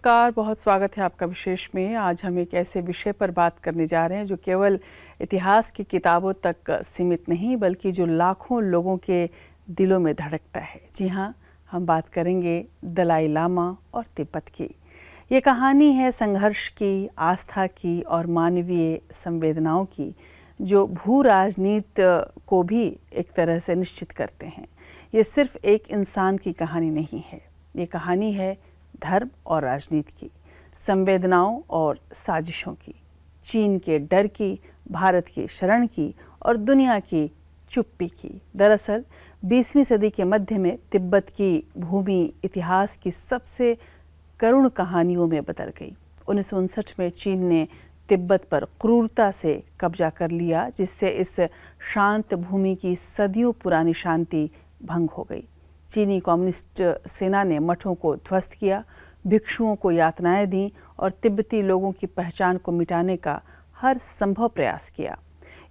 नमस्कार, बहुत स्वागत है आपका विशेष में। आज हम एक ऐसे विषय पर बात करने जा रहे हैं जो केवल इतिहास की किताबों तक सीमित नहीं बल्कि जो लाखों लोगों के दिलों में धड़कता है। जी हाँ, हम बात करेंगे दलाई लामा और तिब्बत की। ये कहानी है संघर्ष की, आस्था की और मानवीय संवेदनाओं की, जो भू राजनीति को भी एक तरह से निश्चित करते हैं। ये सिर्फ एक इंसान की कहानी नहीं है, ये कहानी है धर्म और राजनीति की, संवेदनाओं और साजिशों की, चीन के डर की, भारत की शरण की और दुनिया की चुप्पी की। दरअसल 20वीं सदी के मध्य में तिब्बत की भूमि इतिहास की सबसे करुण कहानियों में बदल गई। 1959 में चीन ने तिब्बत पर क्रूरता से कब्जा कर लिया, जिससे इस शांत भूमि की सदियों पुरानी शांति भंग हो गई। चीनी कम्युनिस्ट सेना ने मठों को ध्वस्त किया, भिक्षुओं को यातनाएं दी और तिब्बती लोगों की पहचान को मिटाने का हर संभव प्रयास किया।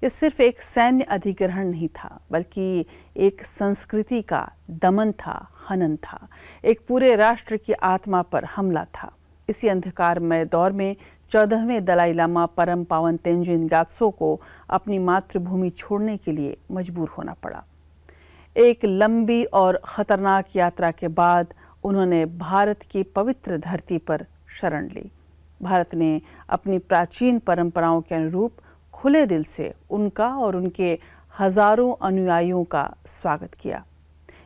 यह सिर्फ एक सैन्य अधिग्रहण नहीं था, बल्कि एक संस्कृति का दमन था, हनन था, एक पूरे राष्ट्र की आत्मा पर हमला था। इसी अंधकारमय दौर में 14वें दलाई लामा परम पावन तेंजिन ग्यात्सो को अपनी मातृभूमि छोड़ने के लिए मजबूर होना पड़ा। एक लंबी और खतरनाक यात्रा के बाद उन्होंने भारत की पवित्र धरती पर शरण ली। भारत ने अपनी प्राचीन परंपराओं के अनुरूप खुले दिल से उनका और उनके हजारों अनुयायियों का स्वागत किया।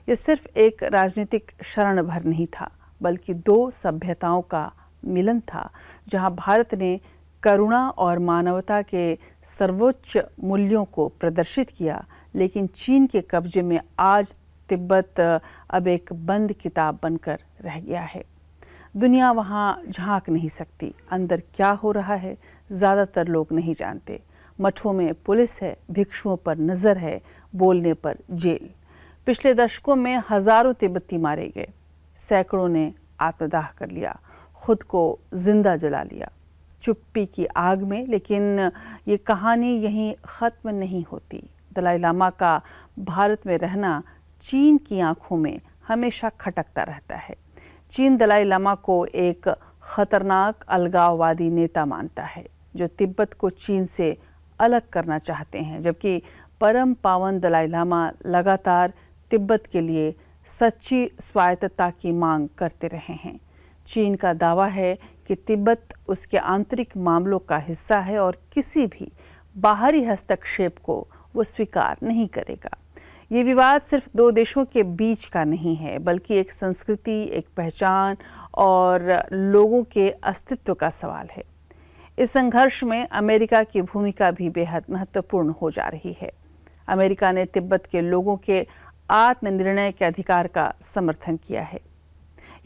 यह सिर्फ एक राजनीतिक शरण भर नहीं था, बल्कि दो सभ्यताओं का मिलन था, जहां भारत ने करुणा और मानवता के सर्वोच्च मूल्यों को प्रदर्शित किया, लेकिन चीन के कब्जे में आज तिब्बत अब एक बंद किताब बनकर रह गया है। दुनिया वहाँ झांक नहीं सकती, अंदर क्या हो रहा है ज़्यादातर लोग नहीं जानते। मठों में पुलिस है, भिक्षुओं पर नज़र है, बोलने पर जेल। पिछले दशकों में हजारों तिब्बती मारे गए, सैकड़ों ने आत्मदाह कर लिया, खुद को जिंदा जला लिया चुप्पी की आग में। लेकिन ये कहानी यहीं ख़त्म नहीं होती। दलाई लामा का भारत में रहना चीन की आंखों में हमेशा खटकता रहता है। चीन दलाई लामा को एक खतरनाक अलगाववादी नेता मानता है, जो तिब्बत को चीन से अलग करना चाहते हैं, जबकि परम पावन दलाई लामा लगातार तिब्बत के लिए सच्ची स्वायत्तता की मांग करते रहे हैं। चीन का दावा है कि तिब्बत उसके आंतरिक मामलों का हिस्सा है और किसी भी बाहरी हस्तक्षेप को वो स्वीकार नहीं करेगा। ये विवाद सिर्फ दो देशों के बीच का नहीं है, बल्कि एक संस्कृति, एक पहचान और लोगों के अस्तित्व का सवाल है। इस संघर्ष में अमेरिका की भूमिका भी बेहद महत्वपूर्ण हो जा रही है। अमेरिका ने तिब्बत के लोगों के आत्मनिर्णय के अधिकार का समर्थन किया है।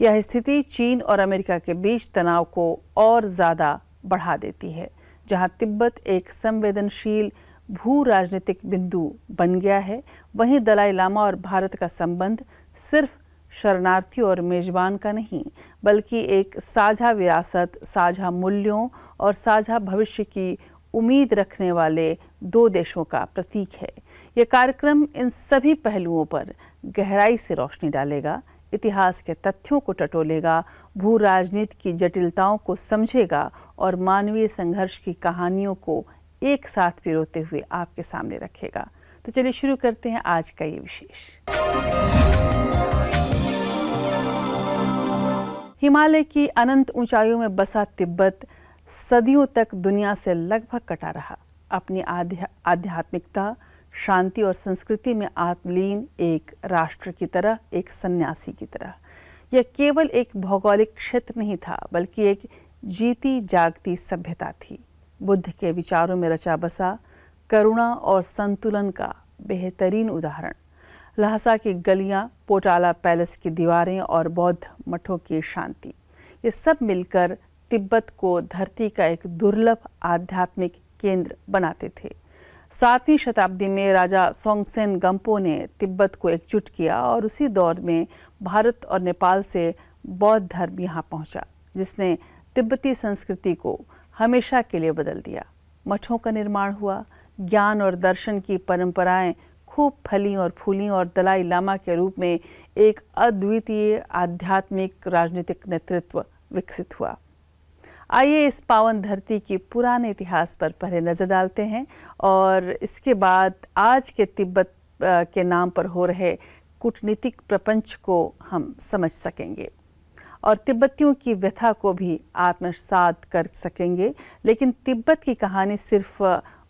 यह स्थिति चीन और अमेरिका के बीच तनाव को और ज़्यादा बढ़ा देती है। जहां तिब्बत एक संवेदनशील भू राजनीतिक बिंदु बन गया है, वहीं दलाई लामा और भारत का संबंध सिर्फ शरणार्थी और मेजबान का नहीं, बल्कि एक साझा विरासत, साझा मूल्यों और साझा भविष्य की उम्मीद रखने वाले दो देशों का प्रतीक है। यह कार्यक्रम इन सभी पहलुओं पर गहराई से रोशनी डालेगा, इतिहास के तथ्यों को टटोलेगा, भू राजनीति की जटिलताओं को समझेगा और मानवीय संघर्ष की कहानियों को एक साथ पिरोते हुए आपके सामने रखेगा। तो चलिए शुरू करते हैं आज का ये विशेष। हिमालय की अनंत ऊंचाइयों में बसा तिब्बत सदियों तक दुनिया से लगभग कटा रहा। अपनी आध्यात्मिकता, शांति और संस्कृति में आत्मलीन एक राष्ट्र की तरह, एक सन्यासी की तरह। यह केवल एक भौगोलिक क्षेत्र नहीं था, बल्कि एक जीती जागती सभ्यता थी। बुद्ध के विचारों में रचा बसा, करुणा और संतुलन का बेहतरीन उदाहरण। लहासा की गलियां, पोटाला पैलेस की दीवारें और बौद्ध मठों की शांति, ये सब मिलकर तिब्बत को धरती का एक दुर्लभ आध्यात्मिक केंद्र बनाते थे। 7वीं शताब्दी में राजा सोंगसेन गंपो ने तिब्बत को एकजुट किया और उसी दौर में भारत और नेपाल से बौद्ध धर्म यहाँ पहुँचा, जिसने तिब्बती संस्कृति को हमेशा के लिए बदल दिया। मठों का निर्माण हुआ, ज्ञान और दर्शन की परंपराएं खूब फली और फूली और दलाई लामा के रूप में एक अद्वितीय आध्यात्मिक राजनीतिक नेतृत्व विकसित हुआ। आइए इस पावन धरती की पुराने इतिहास पर पहले नज़र डालते हैं और इसके बाद आज के तिब्बत के नाम पर हो रहे कूटनीतिक प्रपंच को हम समझ सकेंगे और तिब्बतियों की व्यथा को भी आत्मसात कर सकेंगे। लेकिन तिब्बत की कहानी सिर्फ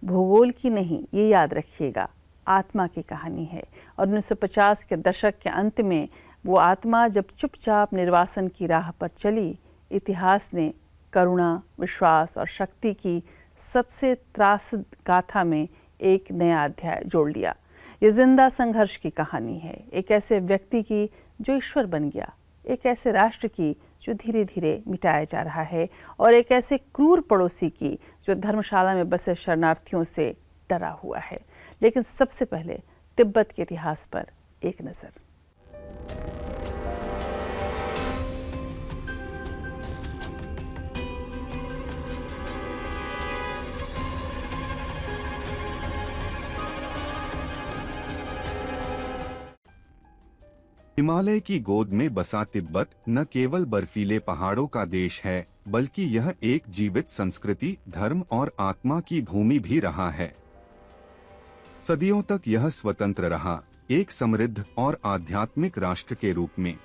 भूगोल की नहीं, ये याद रखिएगा, आत्मा की कहानी है। और 1950 के दशक के अंत में वो आत्मा जब चुपचाप निर्वासन की राह पर चली, इतिहास ने करुणा, विश्वास और शक्ति की सबसे त्रासद गाथा में एक नया अध्याय जोड़ लिया। ये जिंदा संघर्ष की कहानी है, एक ऐसे व्यक्ति की जो ईश्वर बन गया, एक ऐसे राष्ट्र की जो धीरे धीरे मिटाया जा रहा है और एक ऐसे क्रूर पड़ोसी की जो धर्मशाला में बसे शरणार्थियों से डरा हुआ है। लेकिन सबसे पहले तिब्बत के इतिहास पर एक नज़र। हिमालय की गोद में बसा तिब्बत न केवल बर्फीले पहाड़ों का देश है, बल्कि यह एक जीवित संस्कृति, धर्म और आत्मा की भूमि भी रहा है। सदियों तक यह स्वतंत्र रहा, एक समृद्ध और आध्यात्मिक राष्ट्र के रूप में।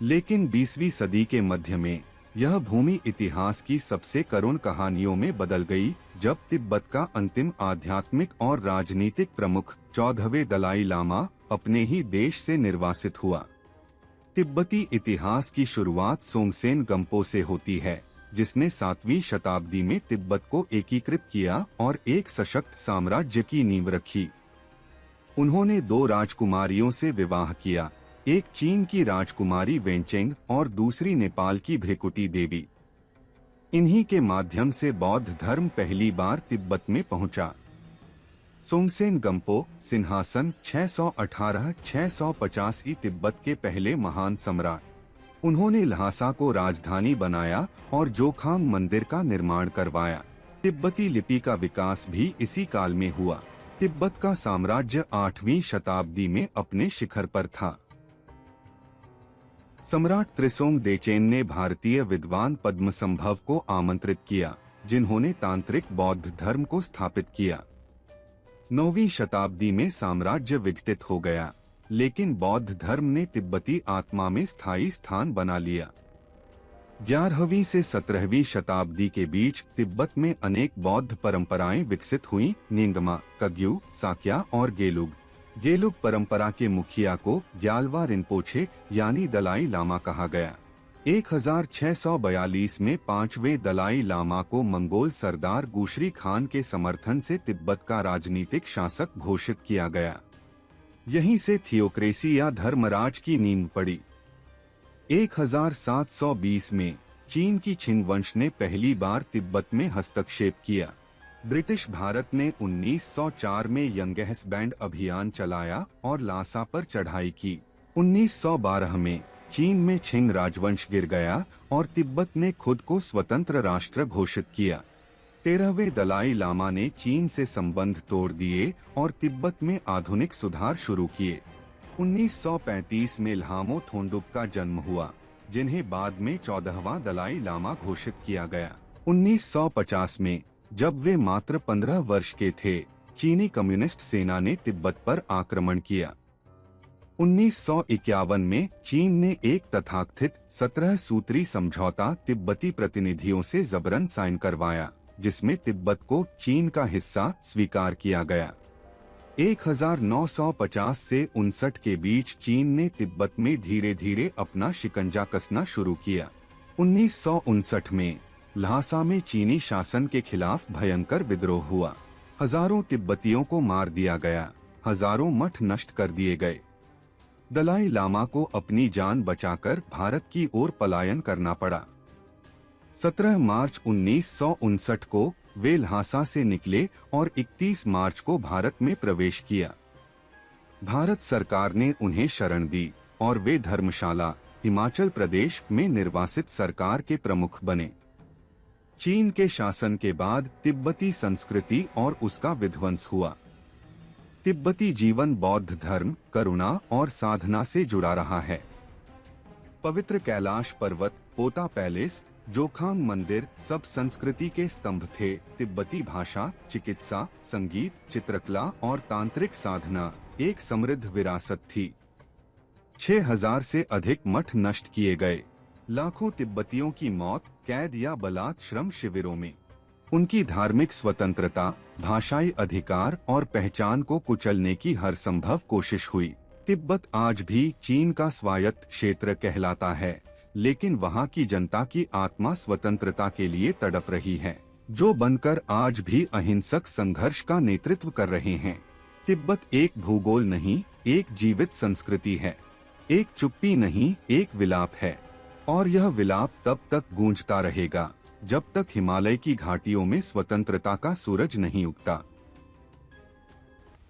लेकिन 20वीं सदी के मध्य में यह भूमि इतिहास की सबसे करुण कहानियों में बदल गई, जब तिब्बत का अंतिम आध्यात्मिक और राजनीतिक प्रमुख 14वें दलाई लामा अपने ही देश से निर्वासित हुआ। तिब्बती इतिहास की शुरुआत सोंगसेन गंपो से होती है, जिसने 7वीं शताब्दी में तिब्बत को एकीकृत किया और एक सशक्त साम्राज्य की नींव रखी। उन्होंने 2 राजकुमारियों से विवाह किया, एक चीन की राजकुमारी वेंचेंग और दूसरी नेपाल की भ्रिकुटी देवी। इन्हीं के माध्यम से बौद्ध धर्म पहली बार तिब्बत में पहुंचा। सोंगसेन गंपो सिंहासन 618-685 तिब्बत के पहले महान सम्राट। उन्होंने ल्हासा को राजधानी बनाया और जोखांग मंदिर का निर्माण करवाया। तिब्बती लिपि का विकास भी इसी काल में हुआ। तिब्बत का साम्राज्य 8वीं शताब्दी में अपने शिखर पर था। सम्राट त्रिसोंग देचेन ने भारतीय विद्वान पद्मसंभव को आमंत्रित किया, जिन्होंने तांत्रिक बौद्ध धर्म को स्थापित किया। 9वीं शताब्दी में साम्राज्य विघटित हो गया, लेकिन बौद्ध धर्म ने तिब्बती आत्मा में स्थायी स्थान बना लिया। 11वीं से 17वीं शताब्दी के बीच तिब्बत में अनेक बौद्ध परंपराएं विकसित हुईं, निंगमा, कग्यू, साक्या और गेलुग। गेलुग परंपरा के मुखिया को ग्यालवा रिनपोछे यानी दलाई लामा कहा गया। 1642 में 5वें दलाई लामा को मंगोल सरदार गुशरी खान के समर्थन से तिब्बत का राजनीतिक शासक घोषित किया गया। यहीं से थियोक्रेसी या धर्मराज की नींव पड़ी। 1720 में चीन की छिन वंश ने पहली बार तिब्बत में हस्तक्षेप किया। ब्रिटिश भारत ने 1904 में यंगेहस बैंड अभियान चलाया और ल्हासा पर चढ़ाई की। 1912 में चीन में छिंग राजवंश गिर गया और तिब्बत ने खुद को स्वतंत्र राष्ट्र घोषित किया। 13वें दलाई लामा ने चीन से संबंध तोड़ दिए और तिब्बत में आधुनिक सुधार शुरू किए। 1935 में ल्हामो थोंडुप का जन्म हुआ, जिन्हें बाद में 14वां दलाई लामा घोषित किया गया। 1950 में जब वे मात्र 15 वर्ष के थे, चीनी कम्युनिस्ट सेना ने तिब्बत पर आक्रमण किया। 1951 में चीन ने एक तथाकथित 17 सूत्री समझौता तिब्बती प्रतिनिधियों से जबरन साइन करवाया, जिसमें तिब्बत को चीन का हिस्सा स्वीकार किया गया। 1950 से 59 के बीच चीन ने तिब्बत में धीरे धीरे अपना शिकंजा कसना शुरू किया। 1959 में ल्हासा में चीनी शासन के खिलाफ भयंकर विद्रोह हुआ। हजारों तिब्बतियों को मार दिया गया, हजारों मठ नष्ट कर दिए गए। दलाई लामा को अपनी जान बचाकर भारत की ओर पलायन करना पड़ा। 17 मार्च 1959 को वे ल्हासा से निकले और 31 मार्च को भारत में प्रवेश किया। भारत सरकार ने उन्हें शरण दी और वे धर्मशाला, हिमाचल प्रदेश में निर्वासित सरकार के प्रमुख बने। चीन के शासन के बाद तिब्बती संस्कृति और उसका विध्वंस हुआ। तिब्बती जीवन बौद्ध धर्म, करुणा और साधना से जुड़ा रहा है। पवित्र कैलाश पर्वत, पोता पैलेस, जोखांग मंदिर सब संस्कृति के स्तंभ थे। तिब्बती भाषा, चिकित्सा, संगीत, चित्रकला और तांत्रिक साधना एक समृद्ध विरासत थी। 6000 से अधिक मठ नष्ट किए गए। लाखों तिब्बतियों की मौत कैद या बलात् श्रम शिविरों में। उनकी धार्मिक स्वतंत्रता, भाषाई अधिकार और पहचान को कुचलने की हर संभव कोशिश हुई। तिब्बत आज भी चीन का स्वायत्त क्षेत्र कहलाता है, लेकिन वहाँ की जनता की आत्मा स्वतंत्रता के लिए तड़प रही है, जो बनकर आज भी अहिंसक संघर्ष का नेतृत्व कर रहे हैं। तिब्बत एक भूगोल नहीं, एक जीवित संस्कृति है। एक चुप्पी नहीं, एक विलाप है। और यह विलाप तब तक गूंजता रहेगा जब तक हिमालय की घाटियों में स्वतंत्रता का सूरज नहीं उगता।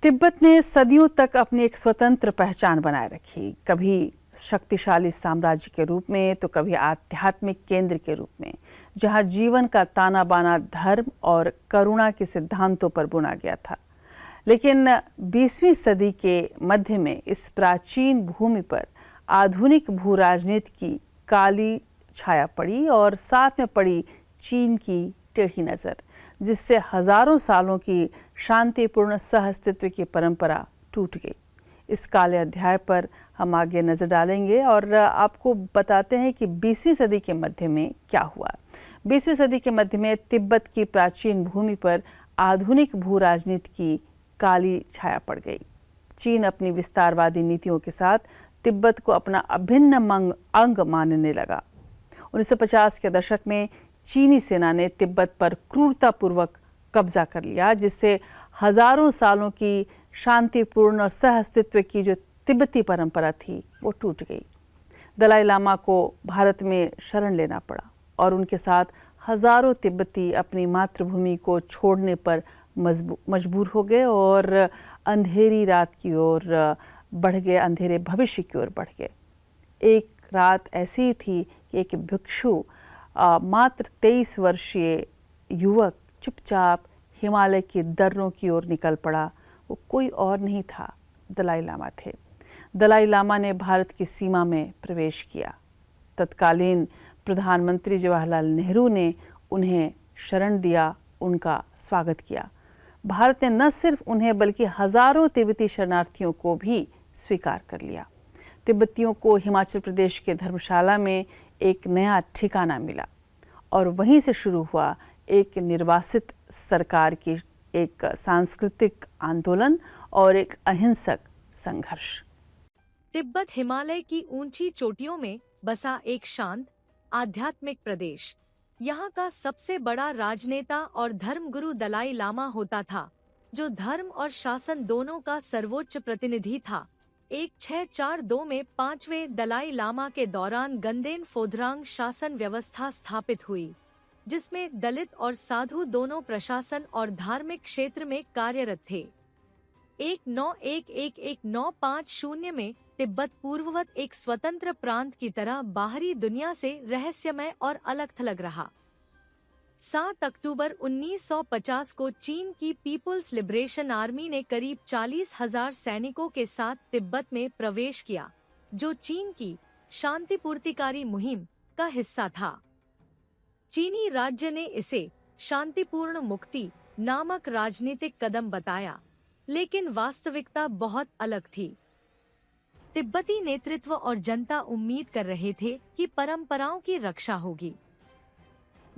तिब्बत ने सदियों तक अपनी एक स्वतंत्र पहचान बनाए रखी, कभी शक्तिशाली साम्राज्य के रूप में तो कभी आध्यात्मिक केंद्र के रूप में, जहां जीवन का ताना बाना धर्म और करुणा के सिद्धांतों पर बुना गया था। लेकिन 20वीं सदी के मध्य में इस प्राचीन भूमि पर आधुनिक भू राजनीति की काली छाया पड़ी और साथ में पड़ी चीन की टेढ़ी नजर, जिससे हजारों सालों की शांतिपूर्ण सहअस्तित्व की परंपरा टूट गई। इस काले अध्याय पर हम आगे नजर डालेंगे और आपको बताते हैं कि 20वीं सदी के मध्य में क्या हुआ। 20वीं सदी के मध्य में तिब्बत की प्राचीन भूमि पर आधुनिक भू राजनीति की काली छाया पड़ गई। चीन अपनी विस्तारवादी नीतियों के साथ तिब्बत को अपना अभिन्न अंग मानने लगा। 1950 के दशक में चीनी सेना ने तिब्बत पर क्रूरतापूर्वक कब्जा कर लिया, जिससे हजारों सालों की शांतिपूर्ण और सहअस्तित्व की जो तिब्बती परंपरा थी वो टूट गई। दलाई लामा को भारत में शरण लेना पड़ा और उनके साथ हजारों तिब्बती अपनी मातृभूमि को छोड़ने पर मजबूर हो गए और अंधेरी रात की ओर बढ़ गए, अंधेरे भविष्य की ओर बढ़ गए। एक रात ऐसी थी कि एक भिक्षु मात्र 23 वर्षीय युवक चुपचाप हिमालय की दर्रों की ओर निकल पड़ा। वो कोई और नहीं था, दलाई लामा थे। दलाई लामा ने भारत की सीमा में प्रवेश किया। तत्कालीन प्रधानमंत्री जवाहरलाल नेहरू ने उन्हें शरण दिया, उनका स्वागत किया। भारत ने न सिर्फ उन्हें बल्कि हजारों तिब्बती शरणार्थियों को भी स्वीकार कर लिया। तिब्बतियों को हिमाचल प्रदेश के धर्मशाला में एक नया ठिकाना मिला और वहीं से शुरू हुआ एक निर्वासित सरकार की एक सांस्कृतिक आंदोलन और एक अहिंसक संघर्ष। तिब्बत हिमालय की ऊंची चोटियों में बसा एक शांत आध्यात्मिक प्रदेश। यहाँ का सबसे बड़ा राजनेता और धर्मगुरु दलाई लामा होता था, जो धर्म और शासन दोनों का सर्वोच्च प्रतिनिधि था। 1642 में 5वें दलाई लामा के दौरान गंदेन फोदरांग शासन व्यवस्था स्थापित हुई, जिसमें दलित और साधु दोनों प्रशासन और धार्मिक क्षेत्र में कार्यरत थे। 1911-1950 में तिब्बत पूर्ववत एक स्वतंत्र प्रांत की तरह बाहरी दुनिया से रहस्यमय और अलग-थलग रहा। 7 अक्टूबर 1950 को चीन की पीपुल्स लिबरेशन आर्मी ने करीब 40,000 सैनिकों के साथ तिब्बत में प्रवेश किया, जो चीन की शांतिपूर्तिकारी मुहिम का हिस्सा था। चीनी राज्य ने इसे शांतिपूर्ण मुक्ति नामक राजनीतिक कदम बताया, लेकिन वास्तविकता बहुत अलग थी। तिब्बती नेतृत्व और जनता उम्मीद कर रहे थे कि परंपराओं की रक्षा होगी।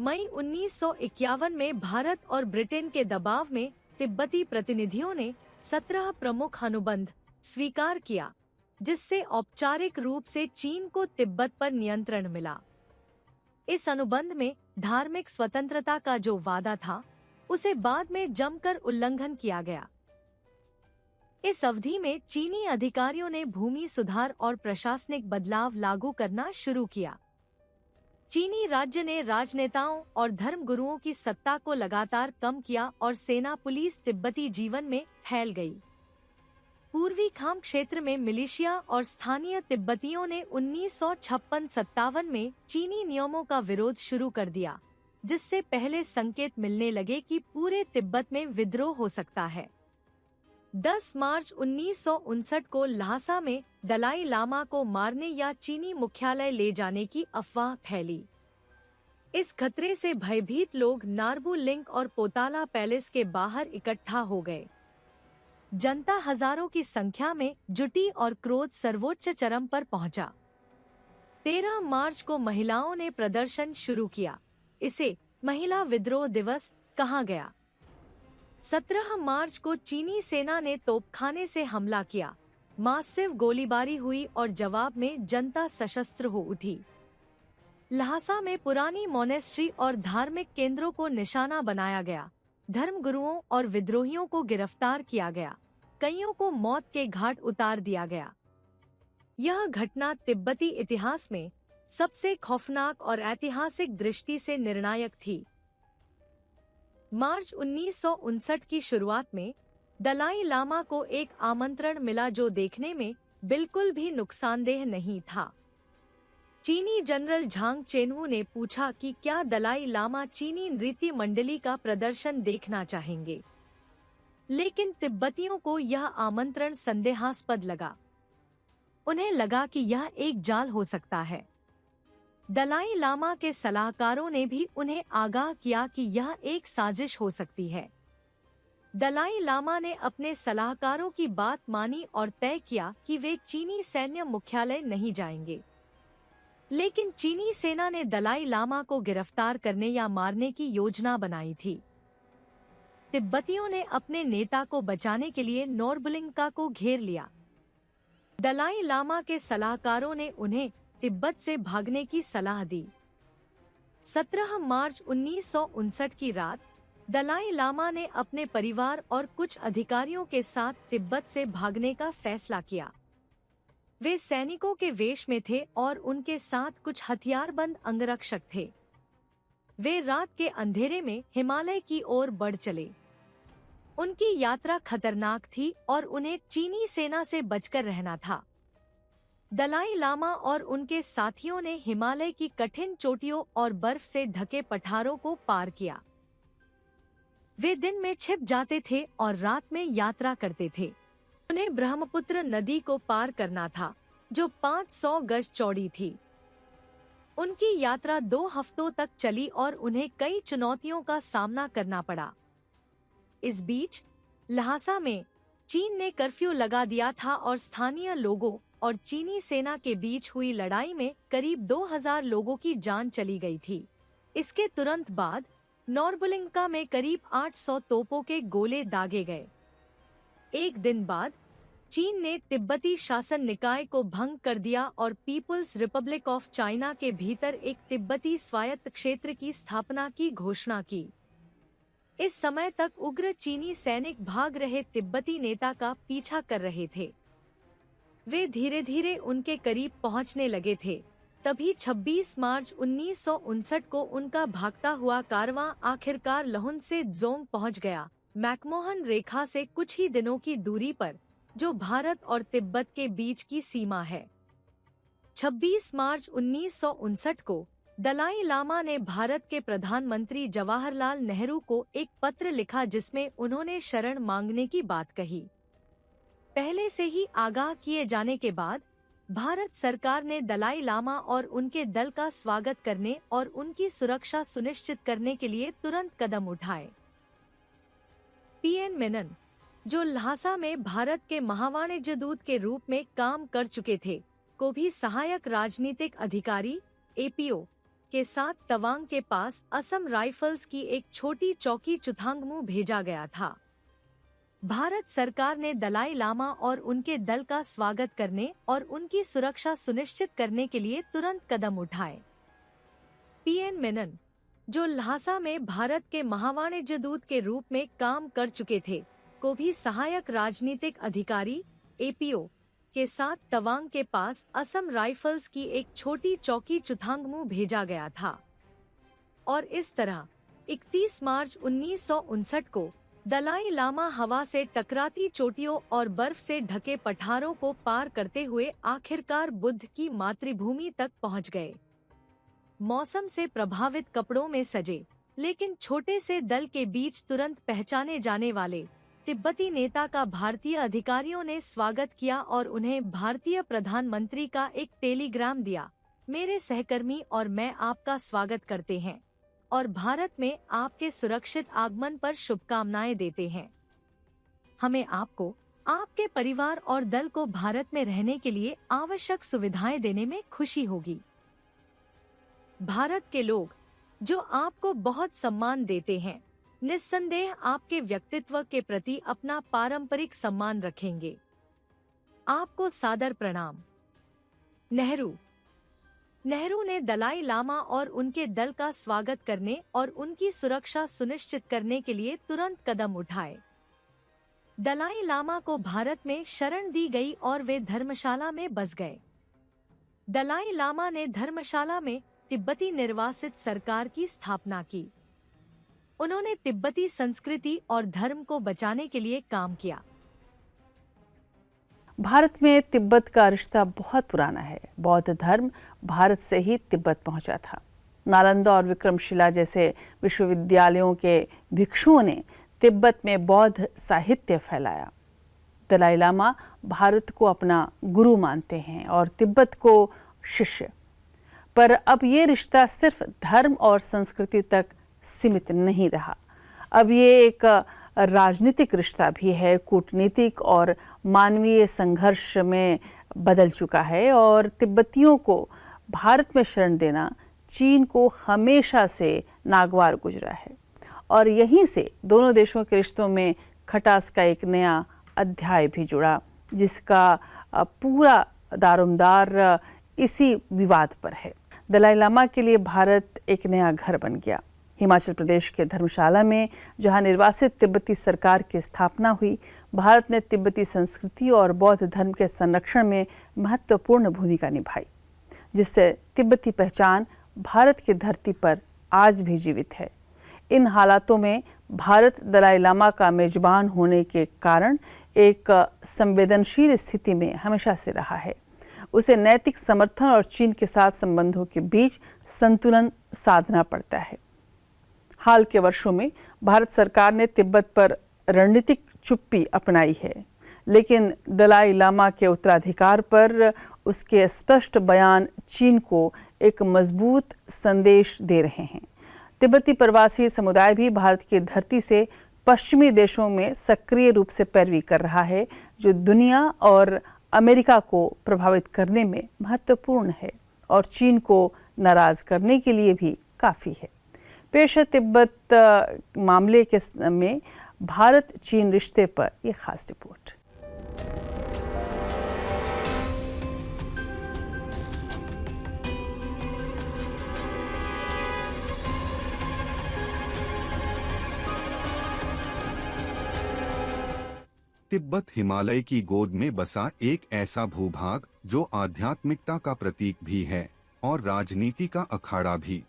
मई 1951 में भारत और ब्रिटेन के दबाव में तिब्बती प्रतिनिधियों ने 17 प्रमुख अनुबंध स्वीकार किया, जिससे औपचारिक रूप से चीन को तिब्बत पर नियंत्रण मिला। इस अनुबंध में धार्मिक स्वतंत्रता का जो वादा था, उसे बाद में जमकर उल्लंघन किया गया। इस अवधि में चीनी अधिकारियों ने भूमि सुधार और प्रशासनिक बदलाव लागू करना शुरू किया। चीनी राज्य ने राजनेताओं और धर्मगुरुओं की सत्ता को लगातार कम किया और सेना पुलिस तिब्बती जीवन में फैल गई। पूर्वी खाम क्षेत्र में मिलिशिया और स्थानीय तिब्बतियों ने 1956-57 में चीनी नियमों का विरोध शुरू कर दिया, जिससे पहले संकेत मिलने लगे कि पूरे तिब्बत में विद्रोह हो सकता है। 10 मार्च 1959 को ल्हासा में दलाई लामा को मारने या चीनी मुख्यालय ले जाने की अफवाह फैली। इस खतरे से भयभीत लोग नार्बू लिंक और पोताला पैलेस के बाहर इकट्ठा हो गए। जनता हजारों की संख्या में जुटी और क्रोध सर्वोच्च चरम पर पहुंचा। 13 मार्च को महिलाओं ने प्रदर्शन शुरू किया। इसे महिला विद्रोह दिवस कहा गया। 17 मार्च को चीनी सेना ने तोपखाने से हमला किया। मासिव गोलीबारी हुई और जवाब में जनता सशस्त्र हो उठी। ल्हासा में पुरानी मोनेस्ट्री और धार्मिक केंद्रों को निशाना बनाया गया। धर्मगुरुओं और विद्रोहियों को गिरफ्तार किया गया। कईयों को मौत के घाट उतार दिया गया। यह घटना तिब्बती इतिहास में सबसे खौफनाक और ऐतिहासिक दृष्टि से निर्णायक थी। मार्च 1959 की शुरुआत में दलाई लामा को एक आमंत्रण मिला जो देखने में बिल्कुल भी नुकसानदेह नहीं था। चीनी जनरल झांग चेनवू ने पूछा कि क्या दलाई लामा चीनी नृत्य मंडली का प्रदर्शन देखना चाहेंगे, लेकिन तिब्बतियों को यह आमंत्रण संदेहास्पद लगा। उन्हें लगा कि यह एक जाल हो सकता है। दलाई लामा के सलाहकारों ने भी उन्हें आगाह किया कि यह एक साजिश हो सकती है। दलाई लामा ने अपने सलाहकारों की बात मानी और तय किया कि वे चीनी सैन्य मुख्यालय नहीं जाएंगे। लेकिन चीनी सेना ने दलाई लामा को गिरफ्तार करने या मारने की योजना बनाई थी। तिब्बतियों ने अपने नेता को बचाने के लिए नोर्बलिंका को घेर लिया। दलाई लामा के सलाहकारों ने उन्हें तिब्बत से भागने की सलाह दी। 17 मार्च 1959 की रात दलाई लामा ने अपने परिवार और कुछ अधिकारियों के साथ तिब्बत से भागने का फैसला किया। वे सैनिकों के वेश में थे और उनके साथ कुछ हथियारबंद अंगरक्षक थे। वे रात के अंधेरे में हिमालय की ओर बढ़ चले। उनकी यात्रा खतरनाक थी और उन्हें चीनी सेना से बचकर रहना था। दलाई लामा और उनके साथियों ने हिमालय की कठिन चोटियों और बर्फ से ढके पठारों को पार किया। वे दिन में छिप जाते थे और रात में यात्रा करते थे। उन्हें ब्रह्मपुत्र नदी को पार करना था, जो 500 गज चौड़ी थी। उनकी यात्रा 2 हफ्तों तक चली और उन्हें कई चुनौतियों का सामना करना पड़ा। इस बीच ल्हासा में चीन ने कर्फ्यू लगा दिया था और स्थानीय लोगों और चीनी सेना के बीच हुई लड़ाई में करीब 2000 लोगों की जान चली गई थी। इसके तुरंत बाद नोर्बलिंका में करीब 800 तोपों के गोले दागे गए। एक दिन बाद चीन ने तिब्बती शासन निकाय को भंग कर दिया और पीपुल्स रिपब्लिक ऑफ चाइना के भीतर एक तिब्बती स्वायत्त क्षेत्र की स्थापना की घोषणा की। इस समय तक उग्र चीनी सैनिक भाग रहे तिब्बती नेता का पीछा कर रहे थे। वे धीरे धीरे उनके करीब पहुंचने लगे थे। तभी 26 मार्च 1959 को उनका भागता हुआ कारवां आखिरकार लहुन से ज़ोंग पहुंच गया, मैकमोहन रेखा से कुछ ही दिनों की दूरी पर, जो भारत और तिब्बत के बीच की सीमा है। 26 मार्च 1959 को दलाई लामा ने भारत के प्रधानमंत्री जवाहरलाल नेहरू को एक पत्र लिखा जिसमें उन्होंने शरण मांगने की बात कही। पहले से ही आगाह किए जाने के बाद भारत सरकार ने दलाई लामा और उनके दल का स्वागत करने और उनकी सुरक्षा सुनिश्चित करने के लिए तुरंत कदम उठाए। पीएन मेनन, जो ल्हासा में भारत के महावाणिज्य दूत के रूप में काम कर चुके थे, को भी सहायक राजनीतिक अधिकारी एपीओ के साथ तवांग के पास असम राइफल्स की एक छोटी चौकी चुथांगमू भेजा गया था। भारत सरकार ने दलाई लामा और उनके दल का स्वागत करने और उनकी सुरक्षा सुनिश्चित करने के लिए तुरंत कदम उठाए। पीएन मेनन, जो ल्हासा में भारत के महावाणिज्य दूत के रूप में काम कर चुके थे, को भी सहायक राजनीतिक अधिकारी एपीओ के साथ तवांग के पास असम राइफल्स की एक छोटी चौकी चुथांगमू भेजा गया था। और इस तरह 31 मार्च 1959 को दलाई लामा हवा से टकराती चोटियों और बर्फ से ढके पठारों को पार करते हुए आखिरकार बुद्ध की मातृभूमि तक पहुंच गए। मौसम से प्रभावित कपड़ों में सजे, लेकिन छोटे से दल के बीच तुरंत पहचाने जाने वाले तिब्बती नेता का भारतीय अधिकारियों ने स्वागत किया और उन्हें भारतीय प्रधानमंत्री का एक टेलीग्राम दिया। मेरे सहकर्मी और मैं आपका स्वागत करते हैं और भारत में आपके सुरक्षित आगमन पर शुभकामनाएं देते हैं। हमें आपको, आपके परिवार और दल को भारत में रहने के लिए आवश्यक सुविधाएं देने में खुशी होगी। भारत के लोग, जो आपको बहुत सम्मान देते हैं, निस्संदेह आपके व्यक्तित्व के प्रति अपना पारंपरिक सम्मान रखेंगे। आपको सादर प्रणाम। नेहरू ने दलाई लामा और उनके दल का स्वागत करने और उनकी सुरक्षा सुनिश्चित करने के लिए तुरंत कदम उठाए। दलाई लामा को भारत में शरण दी गई और वे धर्मशाला में बस गए। दलाई लामा ने धर्मशाला में तिब्बती निर्वासित सरकार की स्थापना की। उन्होंने तिब्बती संस्कृति और धर्म को बचाने के लिए काम किया। भारत में तिब्बत का रिश्ता बहुत पुराना है। बौद्ध धर्म भारत से ही तिब्बत पहुंचा था। नालंदा और विक्रमशिला जैसे विश्वविद्यालयों के भिक्षुओं ने तिब्बत में बौद्ध साहित्य फैलाया। दलाई लामा भारत को अपना गुरु मानते हैं और तिब्बत को शिष्य। पर अब ये रिश्ता सिर्फ धर्म और संस्कृति तक सीमित नहीं रहा। अब ये एक राजनीतिक रिश्ता भी है, कूटनीतिक और मानवीय संघर्ष में बदल चुका है। और तिब्बतियों को भारत में शरण देना चीन को हमेशा से नागवार गुजरा है और यहीं से दोनों देशों के रिश्तों में खटास का एक नया अध्याय भी जुड़ा, जिसका पूरा दारोमदार इसी विवाद पर है। दलाई लामा के लिए भारत एक नया घर बन गया। हिमाचल प्रदेश के धर्मशाला में जहां निर्वासित तिब्बती सरकार की स्थापना हुई, भारत ने तिब्बती संस्कृति और बौद्ध धर्म के संरक्षण में महत्वपूर्ण भूमिका निभाई, जिससे तिब्बती पहचान भारत की धरती पर आज भी जीवित है। इन हालातों में भारत दलाई लामा का मेजबान होने के कारण एक संवेदनशील स्थिति में हमेशा से रहा है। उसे नैतिक समर्थन और चीन के साथ संबंधों के बीच संतुलन साधना पड़ता है। हाल के वर्षों में भारत सरकार ने तिब्बत पर रणनीतिक चुप्पी अपनाई है, लेकिन दलाई लामा के उत्तराधिकार पर उसके स्पष्ट बयान चीन को एक मजबूत संदेश दे रहे हैं। तिब्बती प्रवासी समुदाय भी भारत की धरती से पश्चिमी देशों में सक्रिय रूप से पैरवी कर रहा है, जो दुनिया और अमेरिका को प्रभावित करने में महत्वपूर्ण है और चीन को नाराज करने के लिए भी काफ़ी है। पेश है तिब्बत मामले के में भारत चीन रिश्ते पर यह खास रिपोर्ट। तिब्बत हिमालय की गोद में बसा एक ऐसा भूभाग जो आध्यात्मिकता का प्रतीक भी है और राजनीति का अखाड़ा भी।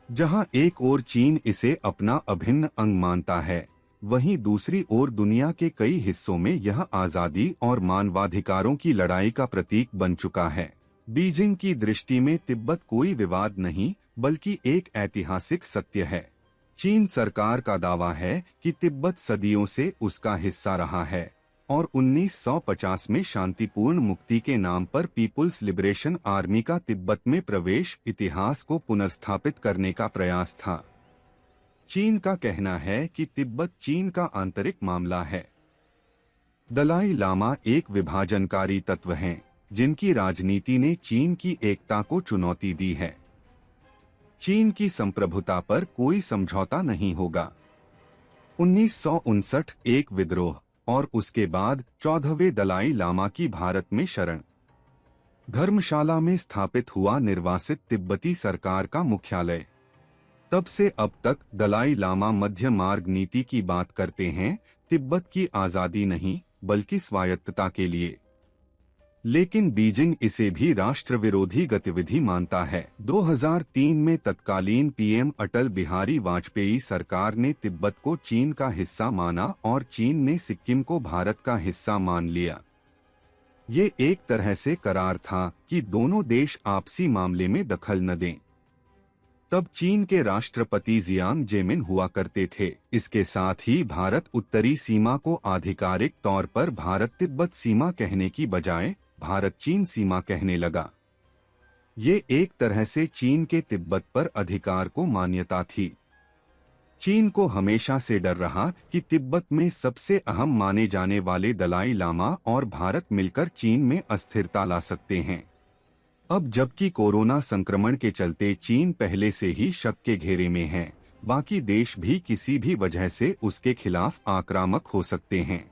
जहां एक ओर चीन इसे अपना अभिन्न अंग मानता है, वहीं दूसरी ओर दुनिया के कई हिस्सों में यह आजादी और मानवाधिकारों की लड़ाई का प्रतीक बन चुका है। बीजिंग की दृष्टि में तिब्बत कोई विवाद नहीं, बल्कि एक ऐतिहासिक सत्य है। चीन सरकार का दावा है कि तिब्बत सदियों से उसका हिस्सा रहा है और 1950 में शांतिपूर्ण मुक्ति के नाम पर पीपुल्स लिबरेशन आर्मी का तिब्बत में प्रवेश इतिहास को पुनर्स्थापित करने का प्रयास था। चीन का कहना है कि तिब्बत चीन का आंतरिक मामला है। दलाई लामा एक विभाजनकारी तत्व हैं, जिनकी राजनीति ने चीन की एकता को चुनौती दी है। चीन की संप्रभुता पर कोई समझौता नहीं होगा। 1959 एक विद्रोह और उसके बाद 14वें दलाई लामा की भारत में शरण। धर्मशाला में स्थापित हुआ निर्वासित तिब्बती सरकार का मुख्यालय। तब से अब तक दलाई लामा मध्य मार्ग नीति की बात करते हैं, तिब्बत की आजादी नहीं बल्कि स्वायत्तता के लिए। लेकिन बीजिंग इसे भी राष्ट्र विरोधी गतिविधि मानता है। 2003 में तत्कालीन पीएम अटल बिहारी वाजपेयी सरकार ने तिब्बत को चीन का हिस्सा माना और चीन ने सिक्किम को भारत का हिस्सा मान लिया। ये एक तरह से करार था कि दोनों देश आपसी मामले में दखल न दें। तब चीन के राष्ट्रपति जियांग जेमिन हुआ करते थे। इसके साथ ही भारत उत्तरी सीमा को आधिकारिक तौर पर भारत तिब्बत सीमा कहने की बजाय भारत चीन सीमा कहने लगा। ये एक तरह से चीन के तिब्बत पर अधिकार को मान्यता थी। चीन को हमेशा से डर रहा कि तिब्बत में सबसे अहम माने जाने वाले दलाई लामा और भारत मिलकर चीन में अस्थिरता ला सकते हैं। अब जबकि कोरोना संक्रमण के चलते चीन पहले से ही शक के घेरे में है, बाकी देश भी किसी भी वजह से उसके खिलाफ आक्रामक हो सकते हैं।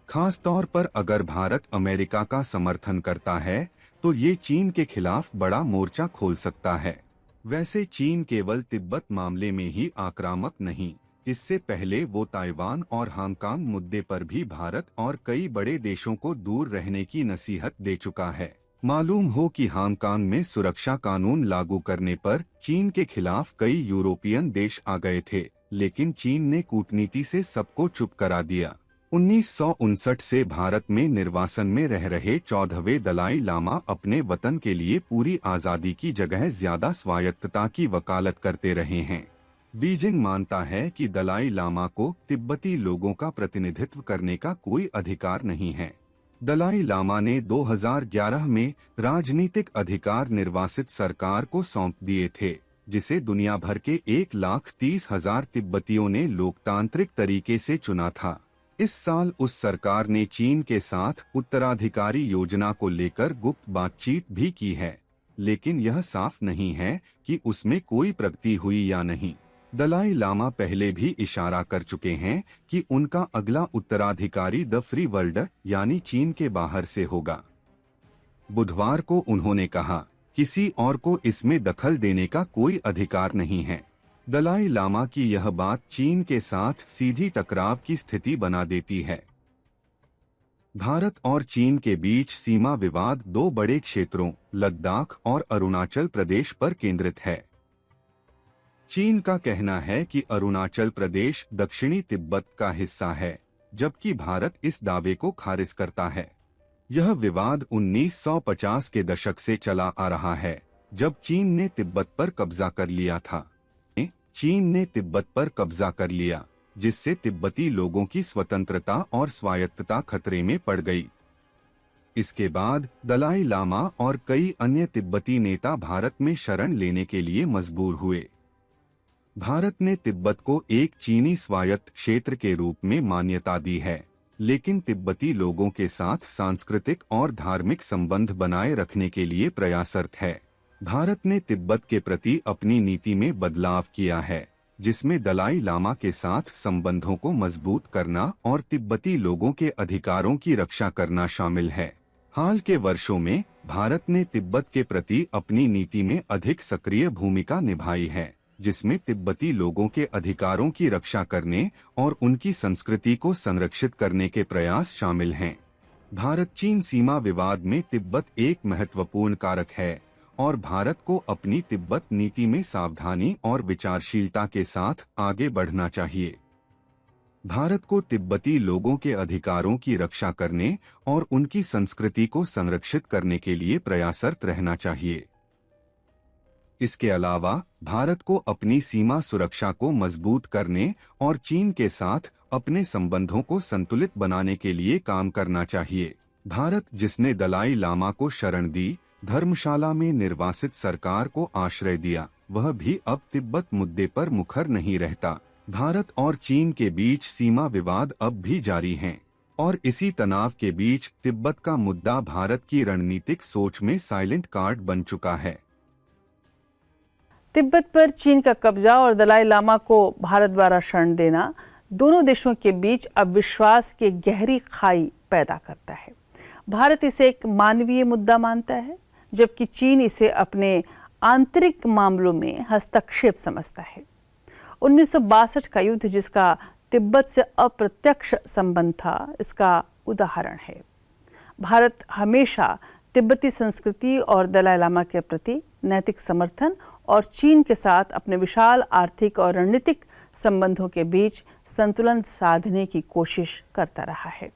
खास तौर पर अगर भारत अमेरिका का समर्थन करता है तो ये चीन के खिलाफ बड़ा मोर्चा खोल सकता है। वैसे चीन केवल तिब्बत मामले में ही आक्रामक नहीं, इससे पहले वो ताइवान और हांगकांग मुद्दे पर भी भारत और कई बड़े देशों को दूर रहने की नसीहत दे चुका है। मालूम हो कि हांगकांग में सुरक्षा कानून लागू करने पर चीन के खिलाफ कई यूरोपियन देश आ गए थे, लेकिन चीन ने कूटनीति से सबको चुप करा दिया। 1959 से भारत में निर्वासन में रह रहे 14वें दलाई लामा अपने वतन के लिए पूरी आज़ादी की जगह ज्यादा स्वायत्तता की वकालत करते रहे हैं। बीजिंग मानता है कि दलाई लामा को तिब्बती लोगों का प्रतिनिधित्व करने का कोई अधिकार नहीं है। दलाई लामा ने 2011 में राजनीतिक अधिकार निर्वासित सरकार को सौंप दिए थे, जिसे दुनिया भर के 1,30,000 तिब्बतियों ने लोकतांत्रिक तरीके से चुना था। इस साल उस सरकार ने चीन के साथ उत्तराधिकारी योजना को लेकर गुप्त बातचीत भी की है, लेकिन यह साफ नहीं है कि उसमें कोई प्रगति हुई या नहीं। दलाई लामा पहले भी इशारा कर चुके हैं कि उनका अगला उत्तराधिकारी द फ्री वर्ल्ड यानी चीन के बाहर से होगा। बुधवार को उन्होंने कहा, किसी और को इसमें दखल देने का कोई अधिकार नहीं है। दलाई लामा की यह बात चीन के साथ सीधी टकराव की स्थिति बना देती है। भारत और चीन के बीच सीमा विवाद दो बड़े क्षेत्रों लद्दाख और अरुणाचल प्रदेश पर केंद्रित है। चीन का कहना है कि अरुणाचल प्रदेश दक्षिणी तिब्बत का हिस्सा है, जबकि भारत इस दावे को खारिज करता है। यह विवाद 1950 के दशक से चला आ रहा है, जब चीन ने तिब्बत पर कब्जा कर लिया था। चीन ने तिब्बत पर कब्जा कर लिया, जिससे तिब्बती लोगों की स्वतंत्रता और स्वायत्तता खतरे में पड़ गई। इसके बाद दलाई लामा और कई अन्य तिब्बती नेता भारत में शरण लेने के लिए मजबूर हुए। भारत ने तिब्बत को एक चीनी स्वायत्त क्षेत्र के रूप में मान्यता दी है, लेकिन तिब्बती लोगों के साथ सांस्कृतिक और धार्मिक संबंध बनाए रखने के लिए प्रयासरत है। भारत ने तिब्बत के प्रति अपनी नीति में बदलाव किया है, जिसमें दलाई लामा के साथ संबंधों को मजबूत करना और तिब्बती लोगों के अधिकारों की रक्षा करना शामिल है। हाल के वर्षों में भारत ने तिब्बत के प्रति अपनी नीति में अधिक सक्रिय भूमिका निभाई है, जिसमें तिब्बती लोगों के अधिकारों की रक्षा करने और उनकी संस्कृति को संरक्षित करने के प्रयास शामिल हैं। भारत चीन सीमा विवाद में तिब्बत एक महत्वपूर्ण कारक है और भारत को अपनी तिब्बत नीति में सावधानी और विचारशीलता के साथ आगे बढ़ना चाहिए। भारत को तिब्बती लोगों के अधिकारों की रक्षा करने और उनकी संस्कृति को संरक्षित करने के लिए प्रयासरत रहना चाहिए। इसके अलावा भारत को अपनी सीमा सुरक्षा को मजबूत करने और चीन के साथ अपने संबंधों को संतुलित बनाने के लिए काम करना चाहिए। भारत, जिसने दलाई लामा को शरण दी, धर्मशाला में निर्वासित सरकार को आश्रय दिया, वह भी अब तिब्बत मुद्दे पर मुखर नहीं रहता। भारत और चीन के बीच सीमा विवाद अब भी जारी हैं और इसी तनाव के बीच तिब्बत का मुद्दा भारत की रणनीतिक सोच में साइलेंट कार्ड बन चुका है। तिब्बत पर चीन का कब्जा और दलाई लामा को भारत द्वारा शरण देना दोनों देशों के बीच अब विश्वास की गहरी खाई पैदा करता है। भारत इसे एक मानवीय मुद्दा मानता है, जबकि चीन इसे अपने आंतरिक मामलों में हस्तक्षेप समझता है। 1962 का युद्ध, जिसका तिब्बत से अप्रत्यक्ष संबंध था, इसका उदाहरण है। भारत हमेशा तिब्बती संस्कृति और दलाई लामा के प्रति नैतिक समर्थन और चीन के साथ अपने विशाल आर्थिक और रणनीतिक संबंधों के बीच संतुलन साधने की कोशिश करता रहा है।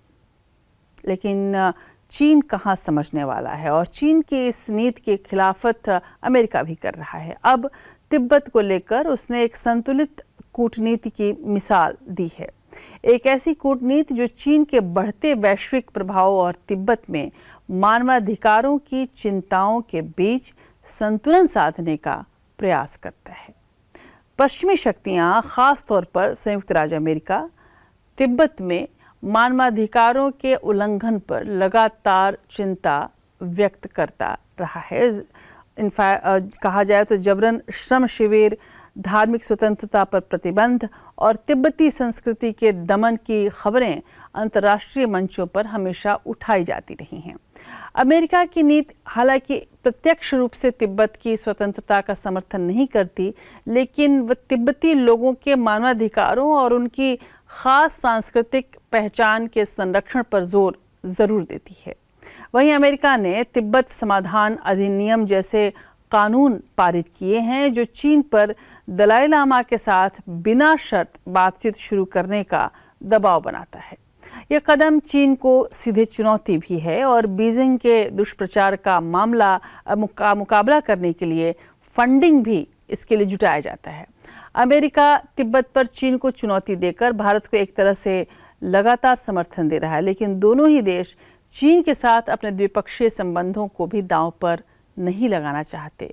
लेकिन चीन कहाँ समझने वाला है और चीन की इस नीति की खिलाफत अमेरिका भी कर रहा है। अब तिब्बत को लेकर उसने एक संतुलित कूटनीति की मिसाल दी है। एक ऐसी कूटनीति जो चीन के बढ़ते वैश्विक प्रभाव और तिब्बत में मानवाधिकारों की चिंताओं के बीच संतुलन साधने का प्रयास करता है। पश्चिमी शक्तियां, खास तौर पर संयुक्त राज्य अमेरिका, तिब्बत में मानवाधिकारों के उल्लंघन पर लगातार चिंता व्यक्त करता रहा है। इनफैक्ट कहा जाए तो जबरन श्रम शिविर, धार्मिक स्वतंत्रता पर प्रतिबंध और तिब्बती संस्कृति के दमन की खबरें अंतर्राष्ट्रीय मंचों पर हमेशा उठाई जाती रही हैं। अमेरिका की नीति हालांकि प्रत्यक्ष रूप से तिब्बत की स्वतंत्रता का समर्थन नहीं करती, लेकिन वह तिब्बती लोगों के मानवाधिकारों और उनकी खास सांस्कृतिक पहचान के संरक्षण पर जोर जरूर देती है। वहीं अमेरिका ने तिब्बत समाधान अधिनियम जैसे कानून पारित किए हैं जो चीन पर दलाई लामा के साथ बिना शर्त बातचीत शुरू करने का दबाव बनाता है। यह कदम चीन को सीधे चुनौती भी है और बीजिंग के दुष्प्रचार का मुकाबला करने के लिए फंडिंग भी इसके लिए जुटाया जाता है। अमेरिका तिब्बत पर चीन को चुनौती देकर भारत को एक तरह से लगातार समर्थन दे रहा है, लेकिन दोनों ही देश चीन के साथ अपने द्विपक्षीय संबंधों को भी दांव पर नहीं लगाना चाहते।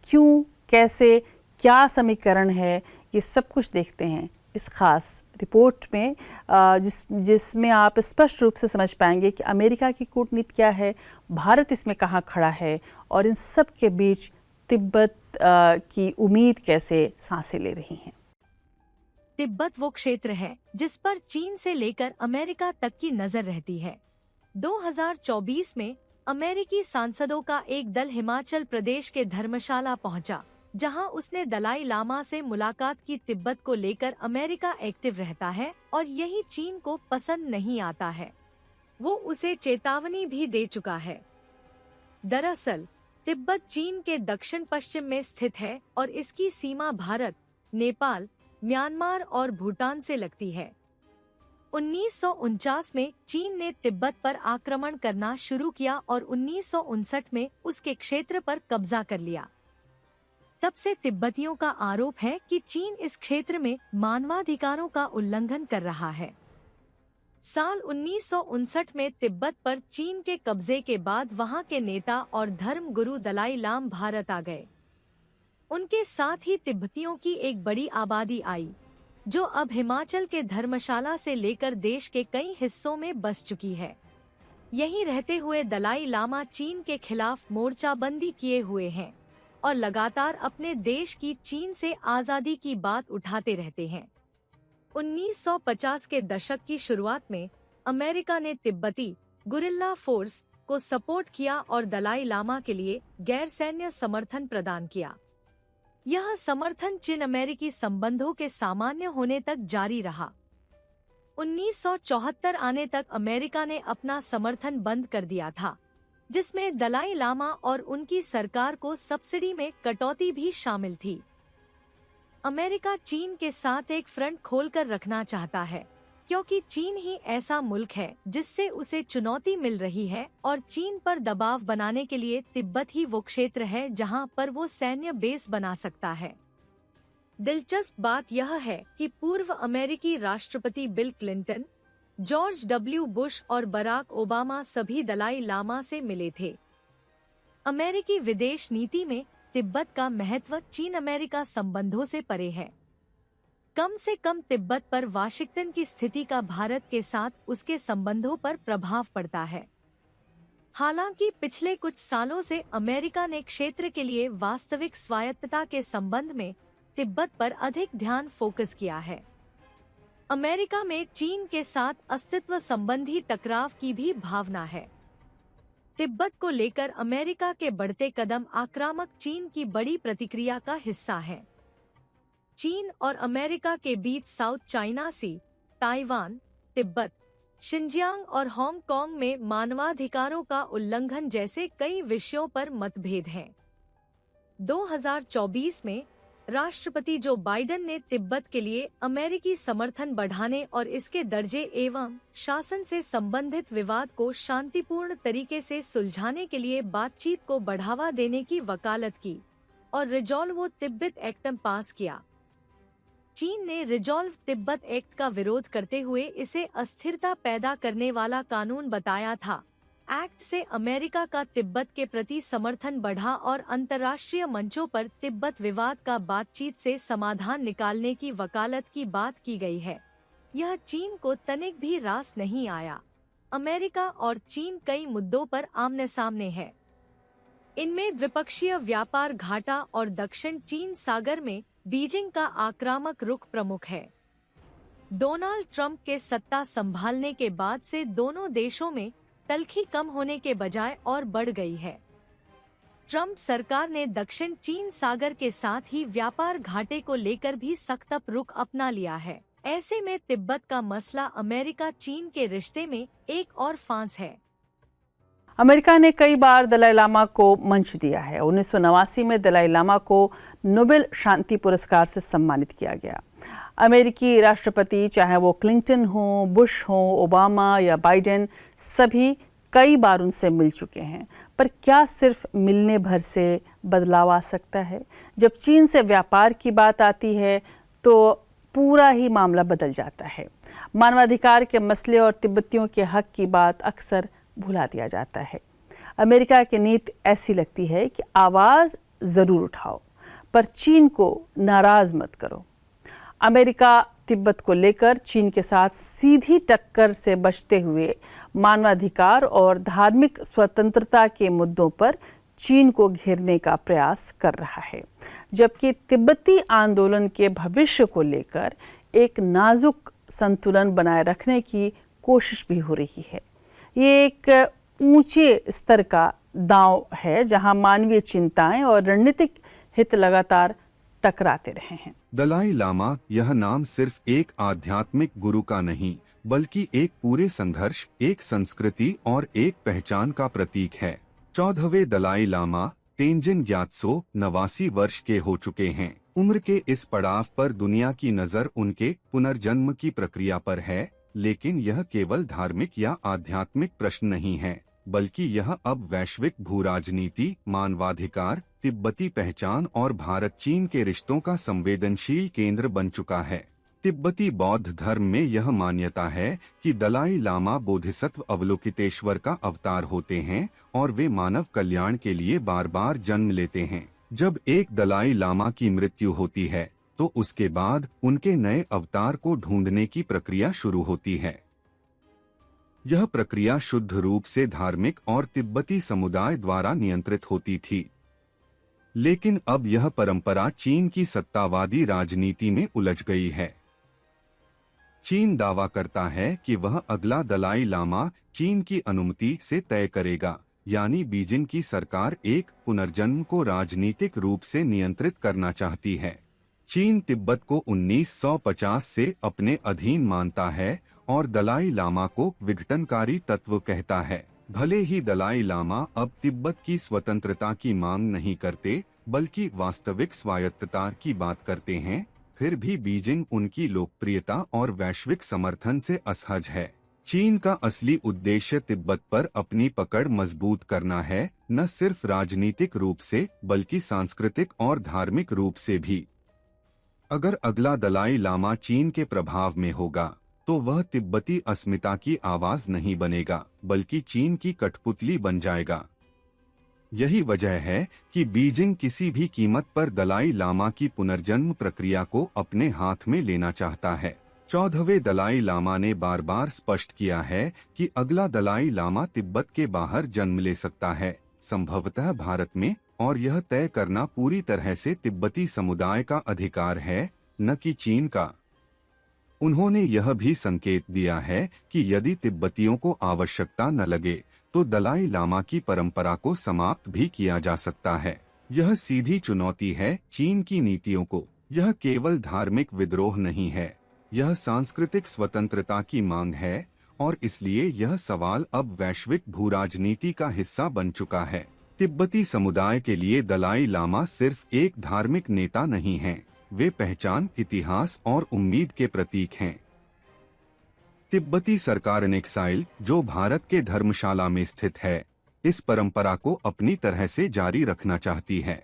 क्यों, कैसे, क्या समीकरण है, ये सब कुछ देखते हैं इस खास रिपोर्ट में, जिसमें आप स्पष्ट रूप से समझ पाएंगे कि अमेरिका की कूटनीति क्या है, भारत इसमें कहाँ खड़ा है और इन सब के बीच तिब्बत की उम्मीद कैसे सांसें ले रही हैं। तिब्बत वो क्षेत्र है जिस पर चीन से लेकर अमेरिका तक की नजर रहती है। 2024 में अमेरिकी सांसदों का एक दल हिमाचल प्रदेश के धर्मशाला पहुंचा, जहां उसने दलाई लामा से मुलाकात की। तिब्बत को लेकर अमेरिका एक्टिव रहता है और यही चीन को पसंद नहीं आता है। वो उसे चेतावनी भी दे चुका है। दरअसल तिब्बत चीन के दक्षिण पश्चिम में स्थित है और इसकी सीमा भारत, नेपाल, म्यांमार और भूटान से लगती है। 1949 में चीन ने तिब्बत पर आक्रमण करना शुरू किया और 1959 में उसके क्षेत्र पर कब्जा कर लिया। तब से तिब्बतियों का आरोप है कि चीन इस क्षेत्र में मानवाधिकारों का उल्लंघन कर रहा है। साल 1959 में तिब्बत पर चीन के कब्जे के बाद वहां के नेता और धर्म गुरु दलाई लाम भारत आ गए। उनके साथ ही तिब्बतियों की एक बड़ी आबादी आई, जो अब हिमाचल के धर्मशाला से लेकर देश के कई हिस्सों में बस चुकी है। यहीं रहते हुए दलाई लामा चीन के खिलाफ मोर्चाबंदी किए हुए हैं और लगातार अपने देश की चीन से आजादी की बात उठाते रहते हैं। 1950 के दशक की शुरुआत में अमेरिका ने तिब्बती गुरिल्ला फोर्स को सपोर्ट किया और दलाई लामा के लिए गैर सैन्य समर्थन प्रदान किया। यह समर्थन चीन अमेरिकी संबंधों के सामान्य होने तक जारी रहा। 1974 आने तक अमेरिका ने अपना समर्थन बंद कर दिया था, जिसमें दलाई लामा और उनकी सरकार को सब्सिडी में कटौती भी शामिल थी। अमेरिका चीन के साथ एक फ्रंट खोलकर रखना चाहता है, क्योंकि चीन ही ऐसा मुल्क है जिससे उसे चुनौती मिल रही है और चीन पर दबाव बनाने के लिए तिब्बत ही वो क्षेत्र है जहां पर वो सैन्य बेस बना सकता है। दिलचस्प बात यह है कि पूर्व अमेरिकी राष्ट्रपति bill Clinton, George W Bush और बराक ओबामा सभी दलाई लामा से मिले थे। अमेरिकी विदेश नीति में तिब्बत का महत्व चीन अमेरिका संबंधों से परे है। कम से कम तिब्बत पर वाशिंगटन की स्थिति का भारत के साथ उसके संबंधों पर प्रभाव पड़ता है। हालांकि पिछले कुछ सालों से अमेरिका ने क्षेत्र के लिए वास्तविक स्वायत्तता के संबंध में तिब्बत पर अधिक ध्यान फोकस किया है। अमेरिका में चीन के साथ अस्तित्व संबंधी टकराव की भी भावना है। तिब्बत को लेकर अमेरिका के बढ़ते कदम आक्रामक चीन की बड़ी प्रतिक्रिया का हिस्सा है। चीन और अमेरिका के बीच साउथ चाइना सी, ताइवान, तिब्बत, शिनजियांग और हांगकांग में मानवाधिकारों का उल्लंघन जैसे कई विषयों पर मतभेद हैं। 2024 में राष्ट्रपति जो बाइडेन ने तिब्बत के लिए अमेरिकी समर्थन बढ़ाने और इसके दर्जे एवं शासन से संबंधित विवाद को शांतिपूर्ण तरीके से सुलझाने के लिए बातचीत को बढ़ावा देने की वकालत की। और रिजॉल्व तिब्बत एक्ट पास किया। चीन ने रिजॉल्व तिब्बत एक्ट का विरोध करते हुए इसे अस्थिरता पैदा करने वाला कानून बताया था। एक्ट से अमेरिका का तिब्बत के प्रति समर्थन बढ़ा और अंतर्राष्ट्रीय मंचों पर तिब्बत विवाद का बातचीत से समाधान निकालने की वकालत की बात की गई है। यह चीन को तनिक भी रास नहीं आया। अमेरिका और चीन कई मुद्दों पर आमने सामने है। इनमें द्विपक्षीय व्यापार घाटा और दक्षिण चीन सागर में बीजिंग का आक्रामक रुख प्रमुख है। डोनाल्ड ट्रंप के सत्ता संभालने के बाद से दोनों देशों में तल्खी कम होने के बजाय और बढ़ गई है। ट्रंप सरकार ने दक्षिण चीन सागर के साथ ही व्यापार घाटे को लेकर भी सख्त रुख अपना लिया है। ऐसे में तिब्बत का मसला अमेरिका चीन के रिश्ते में एक और फांस है। अमेरिका ने कई बार दलाई लामा को मंच दिया है। 1989 में दलाई लामा को नोबेल शांति पुरस्कार से सम्मानित किया गया। अमेरिकी राष्ट्रपति, चाहे वो क्लिंटन हो, बुश हो, ओबामा या बाइडेन, सभी कई बार उनसे मिल चुके हैं। पर क्या सिर्फ मिलने भर से बदलाव आ सकता है? जब चीन से व्यापार की बात आती है तो पूरा ही मामला बदल जाता है। मानवाधिकार के मसले और तिब्बतियों के हक की बात अक्सर भुला दिया जाता है। अमेरिका की नीति ऐसी लगती है कि आवाज़ ज़रूर उठाओ, पर चीन को नाराज़ मत करो। अमेरिका तिब्बत को लेकर चीन के साथ सीधी टक्कर से बचते हुए मानवाधिकार और धार्मिक स्वतंत्रता के मुद्दों पर चीन को घेरने का प्रयास कर रहा है, जबकि तिब्बती आंदोलन के भविष्य को लेकर एक नाजुक संतुलन बनाए रखने की कोशिश भी हो रही है। ये एक ऊंचे स्तर का दांव है जहां मानवीय चिंताएं और रणनीतिक हित लगातार टकराते रहे हैं। दलाई लामा यह नाम सिर्फ एक आध्यात्मिक गुरु का नहीं, बल्कि एक पूरे संघर्ष, एक संस्कृति और एक पहचान का प्रतीक है। 14वें दलाई लामा तेंजिन ग्यात्सो 89 वर्ष के हो चुके हैं। उम्र के इस पड़ाव पर दुनिया की नजर उनके पुनर्जन्म की प्रक्रिया पर है, लेकिन यह केवल धार्मिक या आध्यात्मिक प्रश्न नहीं है, बल्कि यह अब वैश्विक भूराजनीति, मानवाधिकार, तिब्बती पहचान और भारत चीन के रिश्तों का संवेदनशील केंद्र बन चुका है। तिब्बती बौद्ध धर्म में यह मान्यता है कि दलाई लामा बोधिसत्व अवलोकितेश्वर का अवतार होते हैं और वे मानव कल्याण के लिए बार बार जन्म लेते हैं। जब एक दलाई लामा की मृत्यु होती है तो उसके बाद उनके नए अवतार को ढूंढने की प्रक्रिया शुरू होती है। यह प्रक्रिया शुद्ध रूप से धार्मिक और तिब्बती समुदाय द्वारा नियंत्रित होती थी, लेकिन अब यह परंपरा चीन की सत्तावादी राजनीति में उलझ गई है। चीन दावा करता है कि वह अगला दलाई लामा चीन की अनुमति से तय करेगा, यानी बीजिंग की सरकार एक पुनर्जन्म को राजनीतिक रूप से नियंत्रित करना चाहती है। चीन तिब्बत को 1950 से अपने अधीन मानता है और दलाई लामा को विघटनकारी तत्व कहता है। भले ही दलाई लामा अब तिब्बत की स्वतंत्रता की मांग नहीं करते, बल्कि वास्तविक स्वायत्तता की बात करते हैं, फिर भी बीजिंग उनकी लोकप्रियता और वैश्विक समर्थन से असहज है। चीन का असली उद्देश्य तिब्बत पर अपनी पकड़ मजबूत करना है, न सिर्फ राजनीतिक रूप से बल्कि सांस्कृतिक और धार्मिक रूप से भी। अगर अगला दलाई लामा चीन के प्रभाव में होगा तो वह तिब्बती अस्मिता की आवाज नहीं बनेगा, बल्कि चीन की कठपुतली बन जाएगा। यही वजह है कि बीजिंग किसी भी कीमत पर दलाई लामा की पुनर्जन्म प्रक्रिया को अपने हाथ में लेना चाहता है। 14वें दलाई लामा ने बार बार स्पष्ट किया है कि अगला दलाई लामा तिब्बत के बाहर जन्म ले सकता है, संभवतः भारत में, और यह तय करना पूरी तरह से तिब्बती समुदाय का अधिकार है, न कि चीन का। उन्होंने यह भी संकेत दिया है कि यदि तिब्बतियों को आवश्यकता न लगे तो दलाई लामा की परंपरा को समाप्त भी किया जा सकता है। यह सीधी चुनौती है चीन की नीतियों को। यह केवल धार्मिक विद्रोह नहीं है, यह सांस्कृतिक स्वतंत्रता की मांग है, और इसलिए यह सवाल अब वैश्विक भूराजनीति का हिस्सा बन चुका है। तिब्बती समुदाय के लिए दलाई लामा सिर्फ एक धार्मिक नेता नहीं है, वे पहचान, इतिहास और उम्मीद के प्रतीक हैं। तिब्बती सरकार एक्साइल, जो भारत के धर्मशाला में स्थित है, इस परंपरा को अपनी तरह से जारी रखना चाहती है।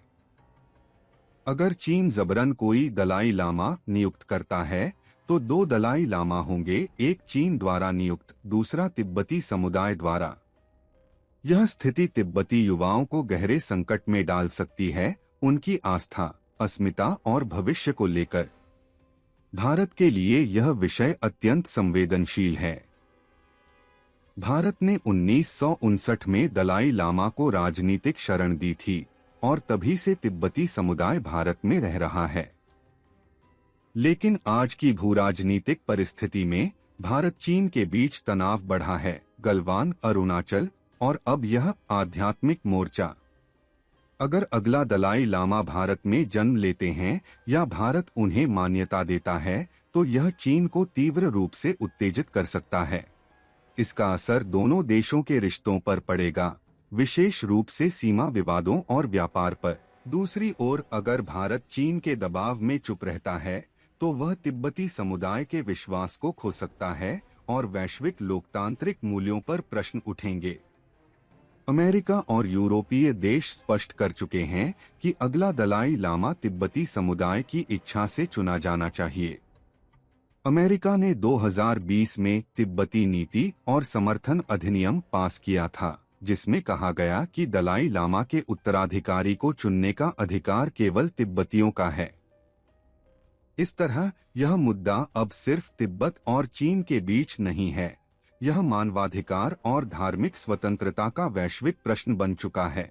अगर चीन जबरन कोई दलाई लामा नियुक्त करता है तो 2 दलाई लामा होंगे, एक चीन द्वारा नियुक्त, दूसरा तिब्बती समुदाय द्वारा। यह स्थिति तिब्बती युवाओं को गहरे संकट में डाल सकती है, उनकी आस्था, अस्मिता और भविष्य को लेकर। भारत के लिए यह विषय अत्यंत संवेदनशील है। भारत ने 1959 में दलाई लामा को राजनीतिक शरण दी थी और तभी से तिब्बती समुदाय भारत में रह रहा है। लेकिन आज की भूराजनीतिक परिस्थिति में भारत चीन के बीच तनाव बढ़ा है, गलवान, अरुणाचल और अब यह आध्यात्मिक मोर्चा। अगर अगला दलाई लामा भारत में जन्म लेते हैं या भारत उन्हें मान्यता देता है तो यह चीन को तीव्र रूप से उत्तेजित कर सकता है। इसका असर दोनों देशों के रिश्तों पर पड़ेगा, विशेष रूप से सीमा विवादों और व्यापार पर। दूसरी ओर अगर भारत चीन के दबाव में चुप रहता है तो वह तिब्बती समुदाय के विश्वास को खो सकता है और वैश्विक लोकतांत्रिक मूल्यों पर प्रश्न उठेंगे। अमेरिका और यूरोपीय देश स्पष्ट कर चुके हैं कि अगला दलाई लामा तिब्बती समुदाय की इच्छा से चुना जाना चाहिए। अमेरिका ने 2020 में तिब्बती नीति और समर्थन अधिनियम पास किया था, जिसमें कहा गया कि दलाई लामा के उत्तराधिकारी को चुनने का अधिकार केवल तिब्बतियों का है। इस तरह यह मुद्दा अब सिर्फ तिब्बत और चीन के बीच नहीं है, यह मानवाधिकार और धार्मिक स्वतंत्रता का वैश्विक प्रश्न बन चुका है।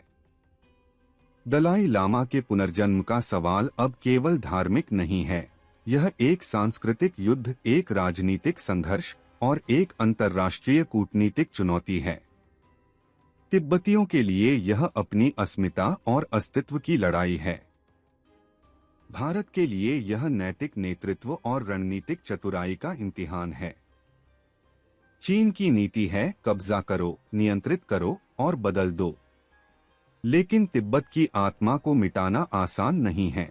दलाई लामा के पुनर्जन्म का सवाल अब केवल धार्मिक नहीं है, यह एक सांस्कृतिक युद्ध, एक राजनीतिक संघर्ष और एक अंतर्राष्ट्रीय कूटनीतिक चुनौती है। तिब्बतियों के लिए यह अपनी अस्मिता और अस्तित्व की लड़ाई है। भारत के लिए यह नैतिक नेतृत्व और रणनीतिक चतुराई का इम्तिहान है। चीन की नीति है कब्जा करो, नियंत्रित करो और बदल दो, लेकिन तिब्बत की आत्मा को मिटाना आसान नहीं है।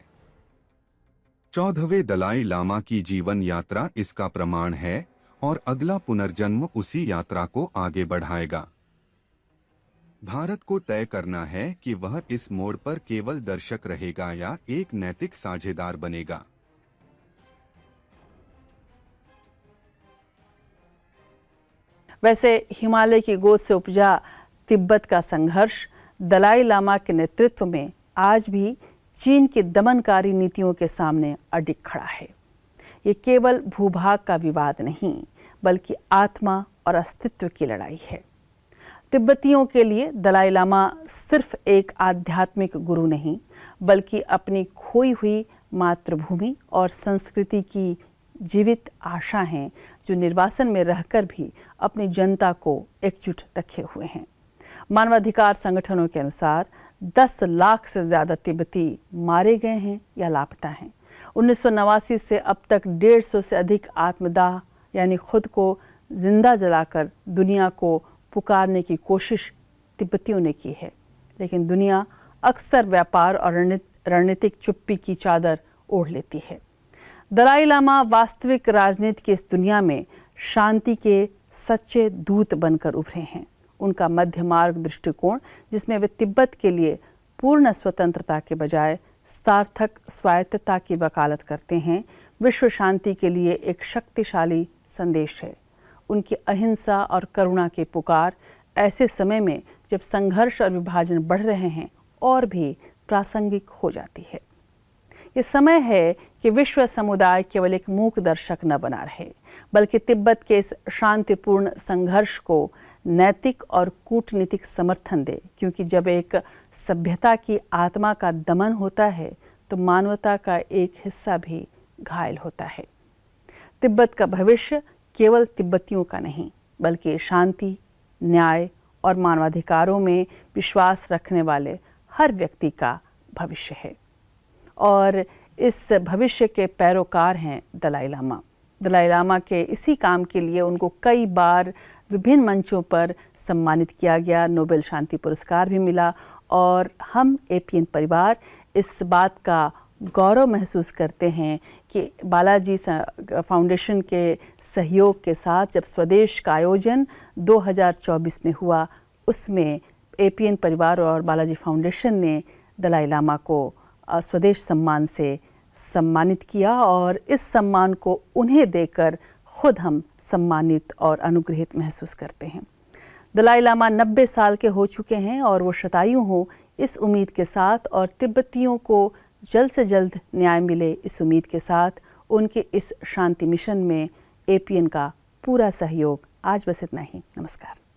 14वें दलाई लामा की जीवन यात्रा इसका प्रमाण है और अगला पुनर्जन्म उसी यात्रा को आगे बढ़ाएगा। भारत को तय करना है कि वह इस मोड़ पर केवल दर्शक रहेगा या एक नैतिक साझेदार बनेगा। वैसे हिमालय की गोद से उपजा तिब्बत का संघर्ष दलाई लामा के नेतृत्व में आज भी चीन की दमनकारी नीतियों के सामने अडिग खड़ा है। ये केवल भूभाग का विवाद नहीं, बल्कि आत्मा और अस्तित्व की लड़ाई है। तिब्बतियों के लिए दलाई लामा सिर्फ एक आध्यात्मिक गुरु नहीं, बल्कि अपनी खोई हुई मातृभूमि और संस्कृति की जीवित आशा हैं, जो निर्वासन में रहकर भी अपनी जनता को एकजुट रखे हुए हैं। मानवाधिकार संगठनों के अनुसार 10 लाख से ज़्यादा तिब्बती मारे गए हैं या लापता हैं। 1989 से अब तक 150 से अधिक आत्मदाह यानी खुद को जिंदा जलाकर दुनिया को पुकारने की कोशिश तिब्बतियों ने की है, लेकिन दुनिया अक्सर व्यापार और रणनीतिक चुप्पी की चादर ओढ़ लेती है। दलाई लामा वास्तविक राजनीति की इस दुनिया में शांति के सच्चे दूत बनकर उभरे हैं। उनका मध्य मार्ग दृष्टिकोण, जिसमें वे तिब्बत के लिए पूर्ण स्वतंत्रता के बजाय सार्थक स्वायत्तता की वकालत करते हैं, विश्व शांति के लिए एक शक्तिशाली संदेश है। उनकी अहिंसा और करुणा की पुकार ऐसे समय में जब संघर्ष और विभाजन बढ़ रहे हैं और भी प्रासंगिक हो जाती है। ये समय है कि विश्व समुदाय केवल एक मूक दर्शक न बना रहे, बल्कि तिब्बत के इस शांतिपूर्ण संघर्ष को नैतिक और कूटनीतिक समर्थन दे, क्योंकि जब एक सभ्यता की आत्मा का दमन होता है तो मानवता का एक हिस्सा भी घायल होता है। तिब्बत का भविष्य केवल तिब्बतियों का नहीं, बल्कि शांति, न्याय और मानवाधिकारों में विश्वास रखने वाले हर व्यक्ति का भविष्य है। और इस भविष्य के पैरोकार हैं दलाई लामा। दलाई लामा के इसी काम के लिए उनको कई बार विभिन्न मंचों पर सम्मानित किया गया, नोबेल शांति पुरस्कार भी मिला। और हम एपीएन परिवार इस बात का गौरव महसूस करते हैं कि बालाजी फाउंडेशन के सहयोग के साथ जब स्वदेश का आयोजन 2024 में हुआ, उसमें एपीएन परिवार और बालाजी फाउंडेशन ने दलाई लामा को स्वदेश सम्मान से सम्मानित किया और इस सम्मान को उन्हें देकर खुद हम सम्मानित और अनुग्रहित महसूस करते हैं। दलाई लामा 90 साल के हो चुके हैं और वो शतायु हों इस उम्मीद के साथ और तिब्बतियों को जल्द से जल्द न्याय मिले इस उम्मीद के साथ उनके इस शांति मिशन में APN का पूरा सहयोग। आज बस इतना ही। नमस्कार।